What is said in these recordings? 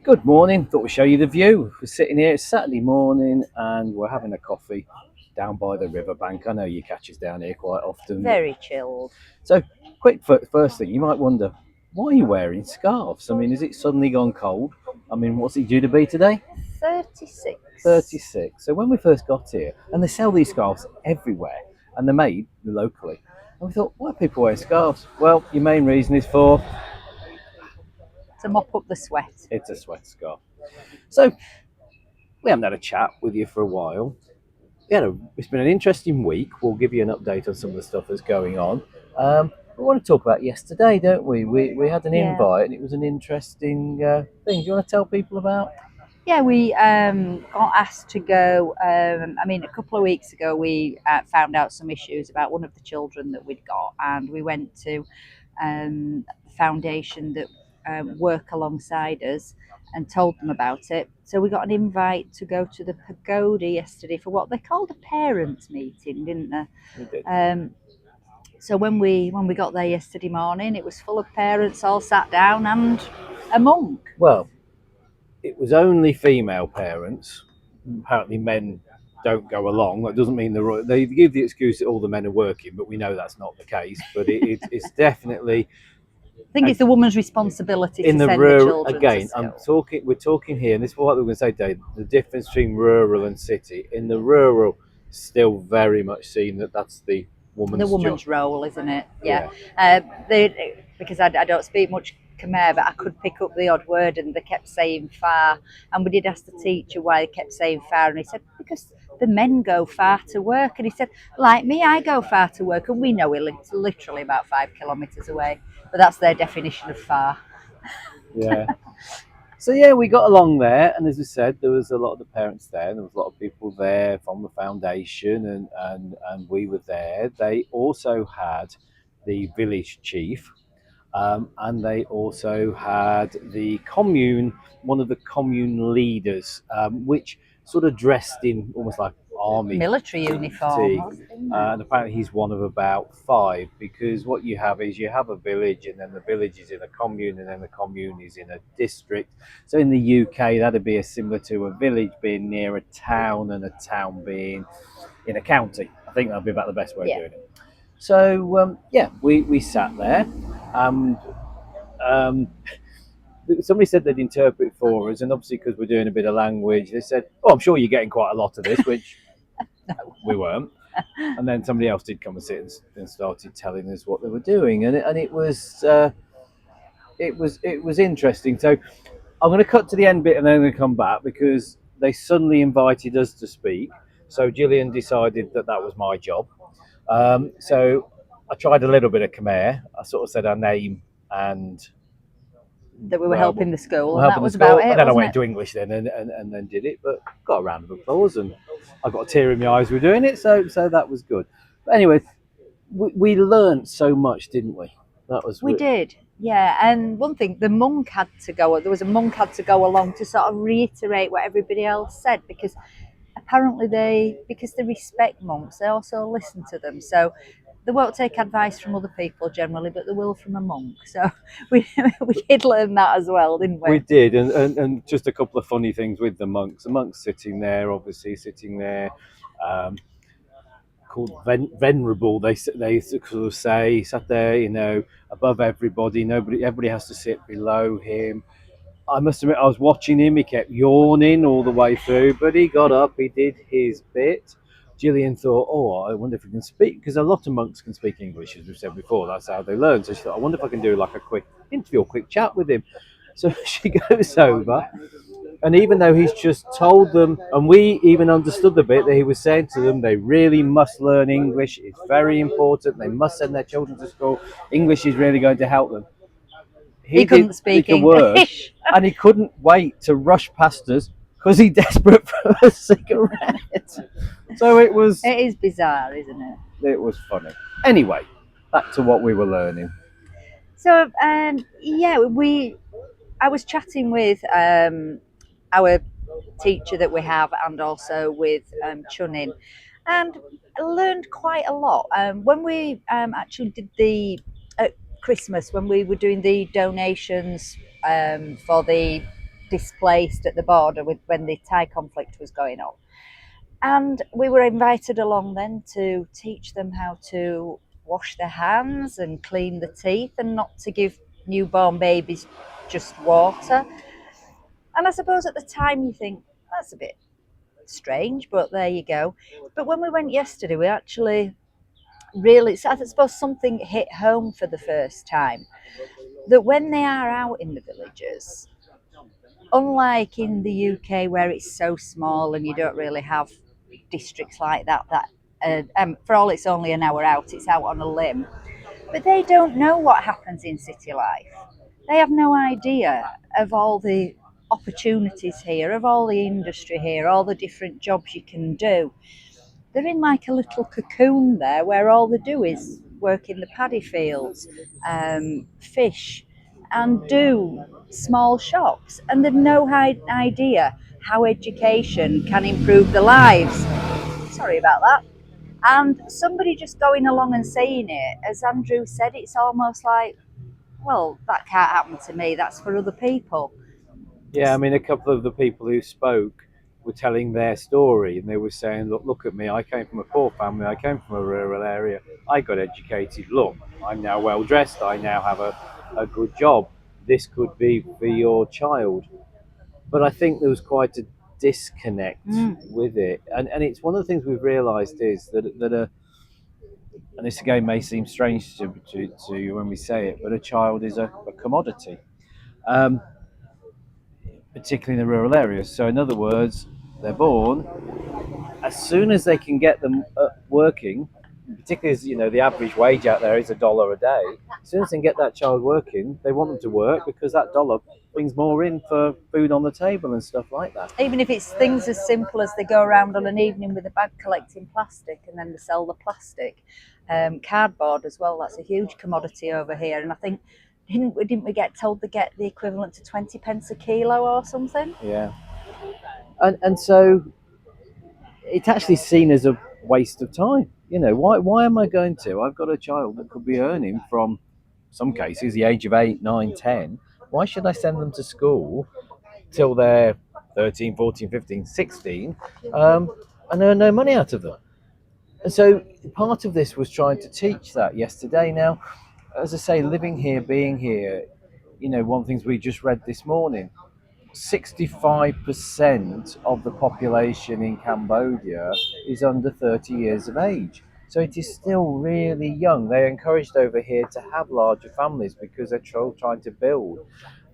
Good morning. Thought we'd show you the view. We're sitting here. It's Saturday morning, and we're having a coffee down by the riverbank. I know you catch us down here quite often. Very chilled. So, quick first thing, you might wonder, why are you wearing scarves? I mean, is it suddenly gone cold? I mean, what's it due to be today? 36. 36. So when we first got here, and they sell these scarves everywhere, and they're made locally, and we thought, why are people wearing scarves? Well, your main reason is for To mop up the sweat. it's a sweat scarf. So we haven't had a chat with you for a while. It's been an interesting week. We'll give you an update on some of the stuff that's going on. We want to talk about yesterday, don't we? We had an Yeah. invite, and it was an interesting thing. Do you want to tell people about? Yeah, we got asked to go. A couple of weeks ago, we found out some issues about one of the children that we'd got, and we went to the foundation that work alongside us and told them about it. So we got an invite to go to the pagoda yesterday for what they called a parents' meeting, didn't they? We did. So when we got there yesterday morning, it was full of parents all sat down and a monk. Well, it was only female parents. Apparently, men don't go along. That doesn't mean they give the excuse that all the men are working, but we know that's not the case. But it's definitely I think it's the woman's responsibility in to the send the rural. children Again, to I'm school. talking. We're talking here, and this is what we're going to say, Dave. The difference between rural and city. In the rural, still very much seen that that's the The woman's job. woman's role, isn't it? Yeah. Yeah. Because I don't speak much Khmer, but I could pick up the odd word, and they kept saying far. And we did ask the teacher why they kept saying far, and he said because the men go far to work. And he said, like me, I go far to work, and we know we're literally about 5 kilometres away, but that's their definition of far. Yeah. So yeah, we got along there, and as I said, there was a lot of the parents there. There was a lot of people there from the foundation, and we were there. They also had the village chief, and they also had the commune, one of the commune leaders, which sort of dressed in almost like army Military uniform, fatigue. wasn't it? And apparently he's one of about five, because what you have is you have a village, and then the village is in a commune, and then the commune is in a district. So in the UK, that'd be similar to a village being near a town and a town being in a county. I think that'd be about the best way of Yeah. doing it. So we sat there, and um, somebody said they'd interpret for us, and obviously because we're doing a bit of language, they said, "Oh, I'm sure you're getting quite a lot of this," which we weren't. And then somebody else did come and sit and started telling us what they were doing, and it was interesting. So I'm going to cut to the end bit, and then I'm going to come back because they suddenly invited us to speak. So Gillian decided that that was my job. So I tried a little bit of Khmer. I sort of said our name and That we were helping the school, and helping that the was about school, it, and then I wasn't went it? into English then, and then did it. But got a round of applause, and I got a tear in my eyes. We were doing it, so that was good. But anyway, we learned so much, didn't we? That was We did, yeah. And one thing, the monk had to go. There was a monk had to go along to sort of reiterate what everybody else said, because apparently because they respect monks, they also listen to them. So they won't take advice from other people generally, but they will from a monk. So we we did learn that as well, didn't We we? did, and just a couple of funny things with the monks. The monks sitting there, obviously sitting there, um, called venerable. They sort of say sat there, above everybody. Everybody has to sit below him. I must admit, I was watching him. He kept yawning all the way through, but he got up. He did his bit. Gillian thought, "Oh, I wonder if he can speak," because a lot of monks can speak English, as we've said before. That's how they learn. So she thought, "I wonder if I can do like a quick interview, a quick chat with him." So she goes over, and even though he's just told them, and we even understood the bit that he was saying to them, they really must learn English. It's very important. They must send their children to school. English is really going to help them. He He couldn't didn't speak speak a word, English. and he couldn't wait to rush past us because he's desperate for a cigarette. So It is bizarre, isn't it? it was funny. Anyway, back to what we were learning. So yeah, I was chatting with our teacher that we have, and also with Chunin, and I learned quite a lot. When we actually did at Christmas, when we were doing the donations for the displaced at the border with when the Thai conflict was going on. And we were invited along then to teach them how to wash their hands and clean the teeth and not to give newborn babies just water. And I suppose at the time you think, that's a bit strange, but there you go. But when we went yesterday, we actually really, I suppose something hit home for the first time, that when they are out in the villages, unlike in the UK where it's so small and you don't really have districts like that, for all it's only an hour out, it's out on a limb. But they don't know what happens in city life. They have no idea of all the opportunities here, of all the industry here, all the different jobs you can do. They're in like a little cocoon there where all they do is work in the paddy fields, fish, and do small shops. And they've no idea how education can improve their lives. Sorry about that. And somebody just going along and saying it, as Andrew said, it's almost like, well, that can't happen to me, that's for other people. Yeah, I mean, a couple of the people who spoke were telling their story, and they were saying, look at me. I came from a poor family. I came from a rural area. I got educated. Look, I'm now well dressed. I now have a good job. This could be for your child." But I think there was quite a disconnect with it, and it's one of the things we've realised is that and this again may seem strange to you when we say it, but a child is a commodity. Um, Particularly in the rural areas. So, in other words, they're born. As soon as they can get them working, particularly as the average wage out there is $1 a day. As soon as they can get that child working, they want them to work because that dollar brings more in for food on the table and stuff like that. Even if it's things as simple as they go around on an evening with a bag collecting plastic and then they sell the plastic. Cardboard as well, that's a huge commodity over here. And I think, didn't we get told they get the equivalent to 20 pence a kilo or something? Yeah. And so it's actually seen as a waste of time. Why am I going to? I've got a child that could be earning from some cases the age of 8, 9, 10. Why should I send them to school till they're 13, 14, 15, 16 and earn no money out of them? And so part of this was trying to teach that yesterday. Now, as I say, living here, being here, one of the things we just read this morning, 65% of the population in Cambodia is under 30 years of age. So it is still really young. They're encouraged over here to have larger families because they're trying to build.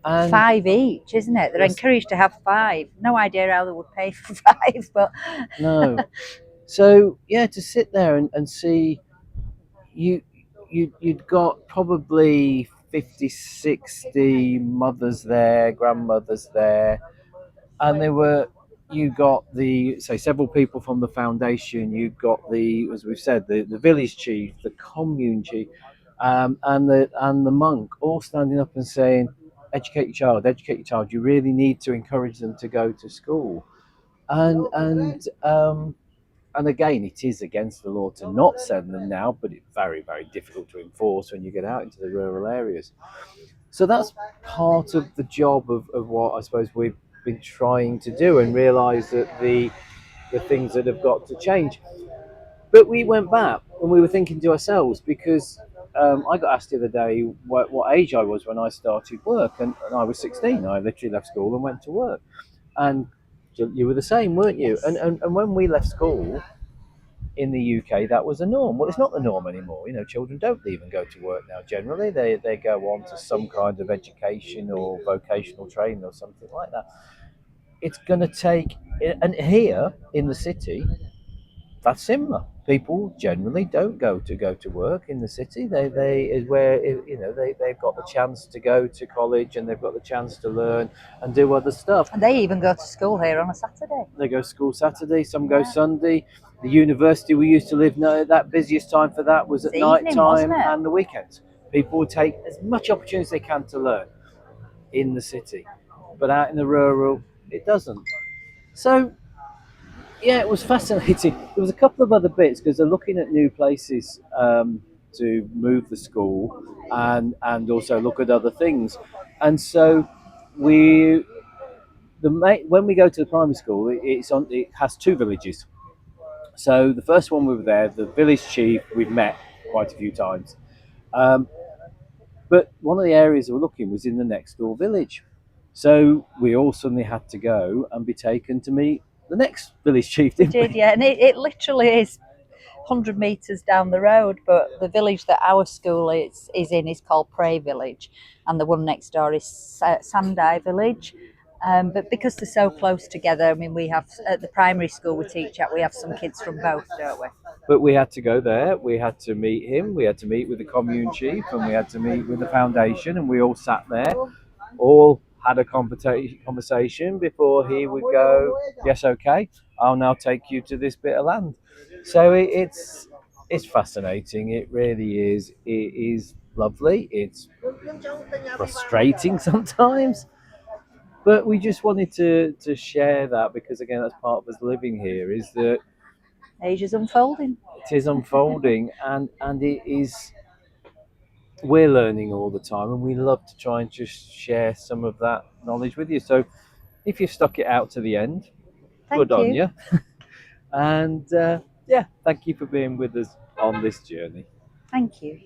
And 5 each, isn't it? They're encouraged to have 5. No idea how they would pay for 5, but no. So yeah, to sit there and see you'd got probably 50, 60 mothers there, grandmothers there, and you got several people from the foundation. You got as we've said, the village chief, the commune chief, and the monk, all standing up and saying, educate your child, educate your child. You really need to encourage them to go to school. And again, it is against the law to not send them now, but it's very, very difficult to enforce when you get out into the rural areas. So that's part of the job of what I suppose we've been trying to do, and realise that the things that have got to change. But we went back and we were thinking to ourselves, because I got asked the other day what age I was when I started work, and I was 16. I literally left school and went to work. And you were the same, weren't you? And when we left school in the UK, that was the norm. Well, it's not the norm anymore. Children don't even go to work now. Generally, they go on to some kind of education or vocational training or something like that. It's going to take, and here in the city, that's similar. People generally don't go to work in the city. They is where they've got the chance to go to college, and they've got the chance to learn and do other stuff. And they even go to school here on a Saturday. They go to school Saturday. Some go Sunday. The university we used to live, that busiest time for that was at night time and the weekends. People would take as much opportunity as they can to learn in the city, but out in the rural, it doesn't. So yeah, it was fascinating. There was a couple of other bits because they're looking at new places to move the school, and also look at other things. And so we when we go to the primary school, it has two villages. So the first one we were there, the village chief we've met quite a few times. Um, but one of the areas we were looking was in the next door village. So we all suddenly had to go and be taken to meet the next village chief, We didn't did, we? yeah, and it literally is 100 metres down the road, but the village that our school is in is called Prey Village, and the one next door is Sandai Village. But because they're so close together, I mean, we have at the primary school we teach at, we have some kids from both, don't we? But we had to go there. We had to meet him. We had to meet with the commune chief, and we had to meet with the foundation. And we all sat there, all had a conversation before he would go. Yes, okay. I'll now take you to this bit of land. So it's fascinating. It really is. It is lovely. It's frustrating sometimes, but we just wanted to share that because again, that's part of us living here. Is that Asia's unfolding. it is unfolding, and it is, we're learning all the time, and we love to try and just share some of that knowledge with you. So if you've stuck it out to the end, good Thank on you. you. And yeah, thank you for being with us on this journey. Thank you.